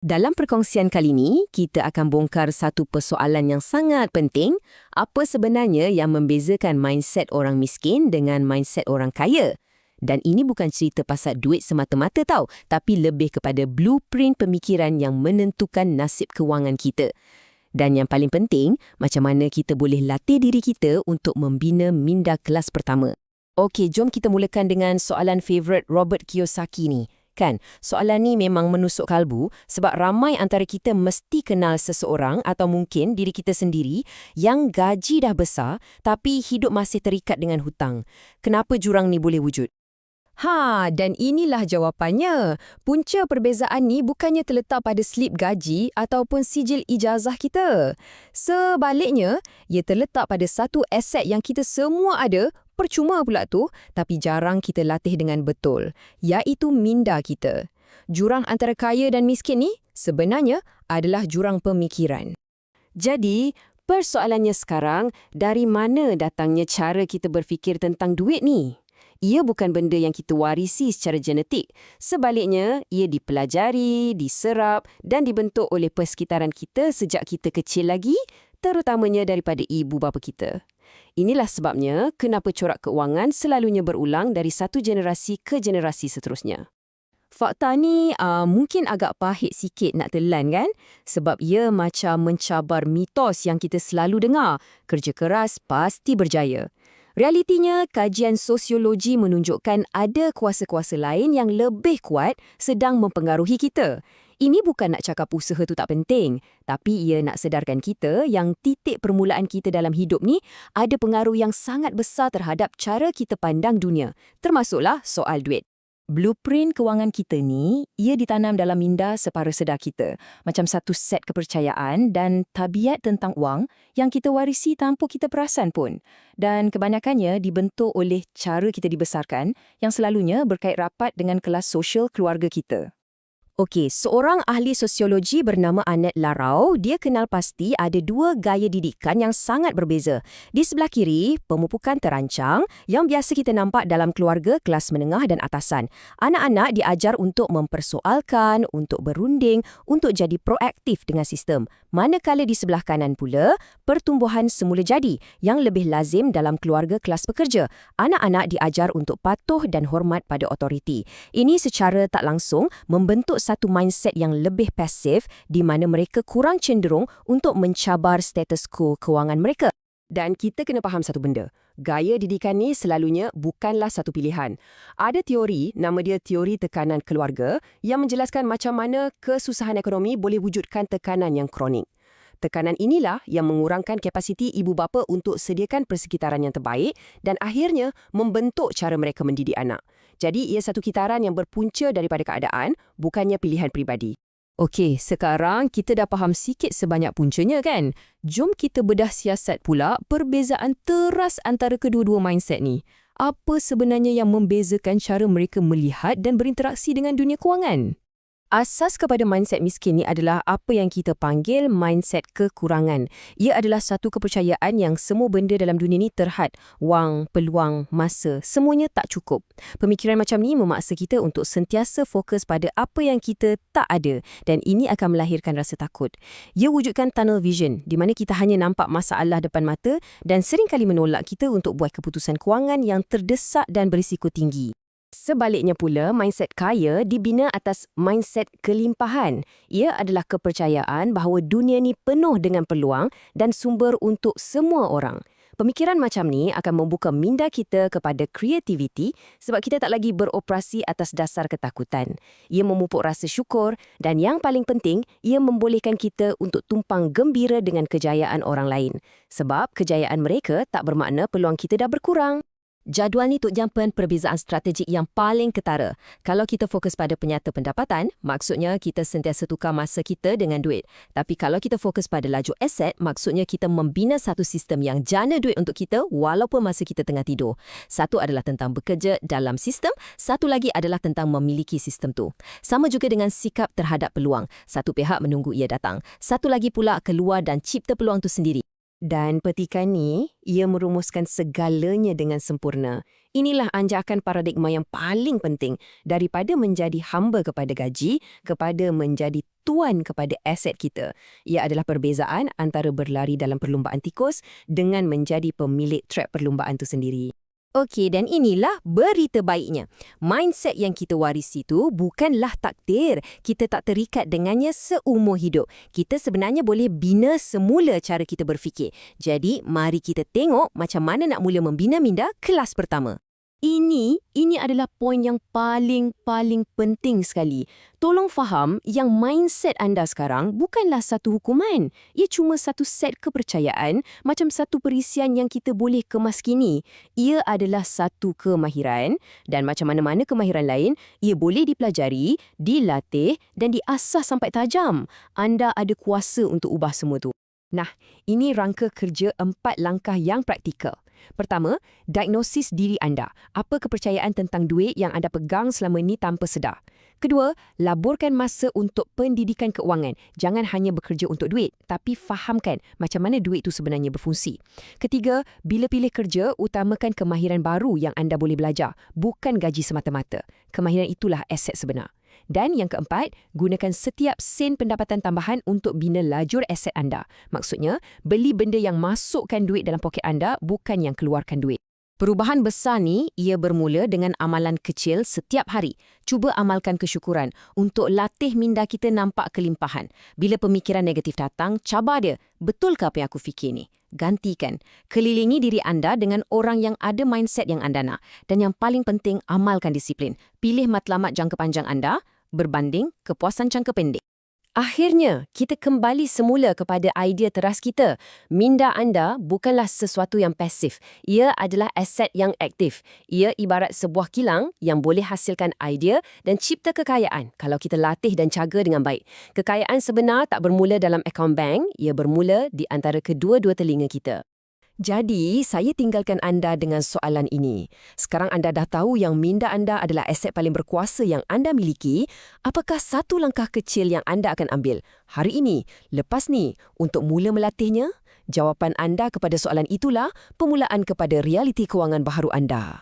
Dalam perkongsian kali ini, kita akan bongkar satu persoalan yang sangat penting. Apa sebenarnya yang membezakan mindset orang miskin dengan mindset orang kaya? Dan ini bukan cerita pasal duit semata-mata tau, tapi lebih kepada blueprint pemikiran yang menentukan nasib kewangan kita. Dan yang paling penting, macam mana kita boleh latih diri kita untuk membina minda kelas pertama. Okey, jom kita mulakan dengan soalan favourite Robert Kiyosaki ni. Kan, soalan ni memang menusuk kalbu sebab ramai antara kita mesti kenal seseorang atau mungkin diri kita sendiri yang gaji dah besar tapi hidup masih terikat dengan hutang. Kenapa jurang ni boleh wujud? Dan inilah jawapannya. Punca perbezaan ni bukannya terletak pada slip gaji ataupun sijil ijazah kita. Sebaliknya, ia terletak pada satu aset yang kita semua ada, percuma pula tu, tapi jarang kita latih dengan betul, iaitu minda kita. Jurang antara kaya dan miskin ni sebenarnya adalah jurang pemikiran. Jadi, persoalannya sekarang, dari mana datangnya cara kita berfikir tentang duit ni? Ia bukan benda yang kita warisi secara genetik. Sebaliknya, ia dipelajari, diserap dan dibentuk oleh persekitaran kita sejak kita kecil lagi, terutamanya daripada ibu bapa kita. Inilah sebabnya kenapa corak keuangan selalunya berulang dari satu generasi ke generasi seterusnya. Fakta ni mungkin agak pahit sikit nak telan kan? Sebab ia macam mencabar mitos yang kita selalu dengar. Kerja keras pasti berjaya. Realitinya, kajian sosiologi menunjukkan ada kuasa-kuasa lain yang lebih kuat sedang mempengaruhi kita. Ini bukan nak cakap usaha tu tak penting, tapi ia nak sedarkan kita yang titik permulaan kita dalam hidup ni ada pengaruh yang sangat besar terhadap cara kita pandang dunia, termasuklah soal duit. Blueprint kewangan kita ni, ia ditanam dalam minda separa sedar kita, macam satu set kepercayaan dan tabiat tentang wang yang kita warisi tanpa kita perasan pun. Dan kebanyakannya dibentuk oleh cara kita dibesarkan yang selalunya berkait rapat dengan kelas sosial keluarga kita. Okey, seorang ahli sosiologi bernama Annette Larau, dia kenal pasti ada dua gaya didikan yang sangat berbeza. Di sebelah kiri, pemupukan terancang yang biasa kita nampak dalam keluarga kelas menengah dan atasan. Anak-anak diajar untuk mempersoalkan, untuk berunding, untuk jadi proaktif dengan sistem. Manakala di sebelah kanan pula, pertumbuhan semula jadi yang lebih lazim dalam keluarga kelas pekerja. Anak-anak diajar untuk patuh dan hormat pada otoriti. Ini secara tak langsung membentuk satu mindset yang lebih pasif di mana mereka kurang cenderung untuk mencabar status quo kewangan mereka. Dan kita kena faham satu benda. Gaya didikan ni selalunya bukanlah satu pilihan. Ada teori, nama dia teori tekanan keluarga, yang menjelaskan macam mana kesusahan ekonomi boleh wujudkan tekanan yang kronik. Tekanan inilah yang mengurangkan kapasiti ibu bapa untuk sediakan persekitaran yang terbaik dan akhirnya membentuk cara mereka mendidik anak. Jadi ia satu kitaran yang berpunca daripada keadaan, bukannya pilihan peribadi. Okey, sekarang kita dah faham sikit sebanyak puncanya kan? Jom kita bedah siasat pula perbezaan teras antara kedua-dua mindset ni. Apa sebenarnya yang membezakan cara mereka melihat dan berinteraksi dengan dunia kewangan? Asas kepada mindset miskin ni adalah apa yang kita panggil mindset kekurangan. Ia adalah satu kepercayaan yang semua benda dalam dunia ni terhad. Wang, peluang, masa, semuanya tak cukup. Pemikiran macam ni memaksa kita untuk sentiasa fokus pada apa yang kita tak ada dan ini akan melahirkan rasa takut. Ia wujudkan tunnel vision di mana kita hanya nampak masalah depan mata dan seringkali menolak kita untuk buat keputusan kewangan yang terdesak dan berisiko tinggi. Sebaliknya pula, mindset kaya dibina atas mindset kelimpahan. Ia adalah kepercayaan bahawa dunia ni penuh dengan peluang dan sumber untuk semua orang. Pemikiran macam ni akan membuka minda kita kepada kreativiti sebab kita tak lagi beroperasi atas dasar ketakutan. Ia memupuk rasa syukur dan yang paling penting, ia membolehkan kita untuk tumpang gembira dengan kejayaan orang lain. Sebab kejayaan mereka tak bermakna peluang kita dah berkurang. Jadual ni tuk jampan perbezaan strategik yang paling ketara. Kalau kita fokus pada penyata pendapatan, maksudnya kita sentiasa tukar masa kita dengan duit. Tapi kalau kita fokus pada laju aset, maksudnya kita membina satu sistem yang jana duit untuk kita walaupun masa kita tengah tidur. Satu adalah tentang bekerja dalam sistem, satu lagi adalah tentang memiliki sistem tu. Sama juga dengan sikap terhadap peluang. Satu pihak menunggu ia datang. Satu lagi pula keluar dan cipta peluang tu sendiri. Dan petikan ni, ia merumuskan segalanya dengan sempurna. Inilah anjakan paradigma yang paling penting daripada menjadi hamba kepada gaji kepada menjadi tuan kepada aset kita. Ia adalah perbezaan antara berlari dalam perlumbaan tikus dengan menjadi pemilik trap perlumbaan itu sendiri. Okey, dan inilah berita baiknya. Mindset yang kita warisi itu bukanlah takdir. Kita tak terikat dengannya seumur hidup. Kita sebenarnya boleh bina semula cara kita berfikir. Jadi, mari kita tengok macam mana nak mula membina minda kelas pertama. Ini adalah poin yang paling penting sekali. Tolong faham yang mindset anda sekarang bukanlah satu hukuman. Ia cuma satu set kepercayaan, macam satu perisian yang kita boleh kemaskini. Ia adalah satu kemahiran dan macam mana-mana kemahiran lain, ia boleh dipelajari, dilatih dan diasah sampai tajam. Anda ada kuasa untuk ubah semua tu. Nah, ini rangka kerja 4 langkah yang praktikal. Pertama, diagnosis diri anda. Apa kepercayaan tentang duit yang anda pegang selama ini tanpa sedar? Kedua, laburkan masa untuk pendidikan keuangan. Jangan hanya bekerja untuk duit, tapi fahamkan macam mana duit itu sebenarnya berfungsi. Ketiga, bila pilih kerja, utamakan kemahiran baru yang anda boleh belajar, bukan gaji semata-mata. Kemahiran itulah aset sebenar. Dan yang keempat, gunakan setiap sen pendapatan tambahan untuk bina lajur aset anda. Maksudnya, beli benda yang masukkan duit dalam poket anda, bukan yang keluarkan duit. Perubahan besar ni, ia bermula dengan amalan kecil setiap hari. Cuba amalkan kesyukuran untuk latih minda kita nampak kelimpahan. Bila pemikiran negatif datang, cabar dia. Betulkah apa yang aku fikir ni? Gantikan. Kelilingi diri anda dengan orang yang ada mindset yang anda nak. Dan yang paling penting, amalkan disiplin. Pilih matlamat jangka panjang anda berbanding kepuasan jangka pendek. Akhirnya, kita kembali semula kepada idea teras kita. Minda anda bukanlah sesuatu yang pasif. Ia adalah aset yang aktif. Ia ibarat sebuah kilang yang boleh hasilkan idea dan cipta kekayaan kalau kita latih dan jaga dengan baik. Kekayaan sebenar tak bermula dalam akaun bank, ia bermula di antara kedua-dua telinga kita. Jadi, saya tinggalkan anda dengan soalan ini. Sekarang anda dah tahu yang minda anda adalah aset paling berkuasa yang anda miliki. Apakah satu langkah kecil yang anda akan ambil hari ini, lepas ni, untuk mula melatihnya? Jawapan anda kepada soalan itulah permulaan kepada realiti kewangan baharu anda.